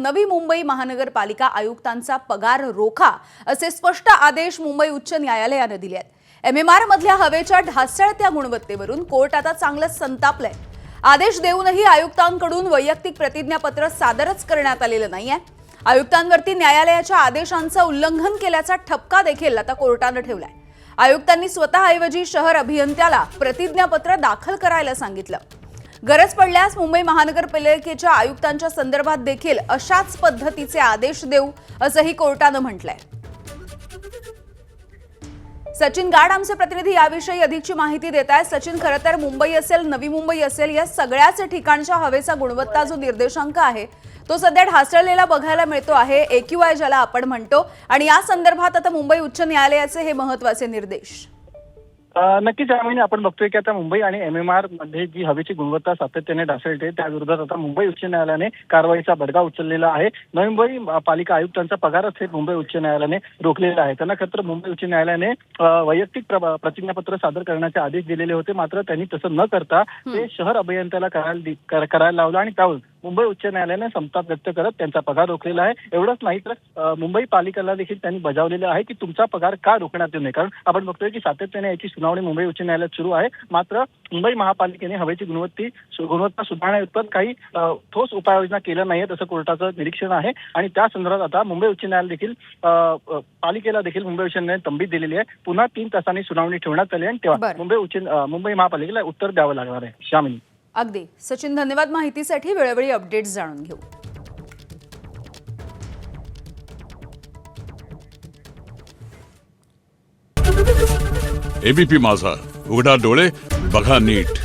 नवी मुंबई महानगरपालिका आयुक्तांचा पगार रोखा असे स्पष्ट आदेश मुंबई उच्च न्यायालयाने दिले आहेत। एमएमआर मधल्या हवेच्या ढासळत्या गुणवत्तेवरून कोर्ट आता चांगलंच संतापलंय। आदेश देऊनही आयुक्तांकडून वैयक्तिक प्रतिज्ञापत्र सादरच करण्यात आलेलं नाहीये। आयुक्तांवरती न्यायालयाच्या आदेशांचं उल्लंघन केल्याचा ठपका देखील आता कोर्टाने ठेवलाय। आयुक्तांनी स्वतःऐवजी शहर अभियंत्याला प्रतिज्ञापत्र दाखल करायला सांगितलं। गरज पडल्यास मुंबई महानगरपालिकेच्या आयुक्तांच्या संदर्भात देखील अशाच पद्धतीचे आदेश देऊ असंही कोर्टाने म्हटलंय। सचिन गाड आमचे प्रतिनिधी याविषयी अधिकची माहिती देत आहेत। सचिन, खरं तर मुंबई असेल, नवी मुंबई असेल, या सगळ्याच ठिकाणच्या हवेचा गुणवत्ता जो निर्देशांक आहे तो सध्या ढासळलेला बघायला मिळतो आहे, AQI ज्याला आपण म्हणतो, आणि या संदर्भात आता मुंबई उच्च न्यायालयाचे हे महत्त्वाचे निर्देश। नक्कीच यावेळी आपण बघतोय की आता मुंबई आणि MMR मध्ये जी हवेची गुणवत्ता सातत्याने ढासळते त्या विरोधात आता मुंबई उच्च न्यायालयाने कारवाईचा बडगा उचललेला आहे। नवी मुंबई पालिका आयुक्तांचा पगारच हे मुंबई उच्च न्यायालयाने रोखलेला आहे। त्यांना खरं तर मुंबई उच्च न्यायालयाने वैयक्तिक प्रतिज्ञापत्र सादर करण्याचे आदेश दिलेले होते, मात्र त्यांनी तसं न करता ते शहर अभियंत्याला करायला लावलं आणि त्यावर मुंबई उच्च न्यायालयाने संताप व्यक्त करत त्यांचा पगार रोखलेला आहे। एवढंच नाही तर मुंबई पालिकेला देखील त्यांनी बजावलेलं आहे की तुमचा पगार का रोखण्यात येऊ नये, कारण आपण बघतोय की सातत्याने याची सुनावणी मुंबई उच्च न्यायालयात सुरू आहे। मात्र मुंबई महापालिकेने हवेची गुणवत्ता सुधारण्याबाबत काही ठोस उपाययोजना केल्या नाहीत असं कोर्टाचं निरीक्षण आहे आणि त्या संदर्भात आता मुंबई उच्च न्यायालय देखील पालिकेला देखील मुंबई उच्च न्यायालयाने तंबी दिलेली आहे। पुन्हा 3 तासांनी सुनावणी ठेवण्यात आली आणि तेव्हा मुंबई महापालिकेला उत्तर द्यावं लागणार आहे। शामिनी, अगदी सचिन, धन्यवाद माहितीसाठी। वेळोवेळी अपडेट्स जाणून घेऊ। एबीपी माझा, उघडा डोळे बघा नीट।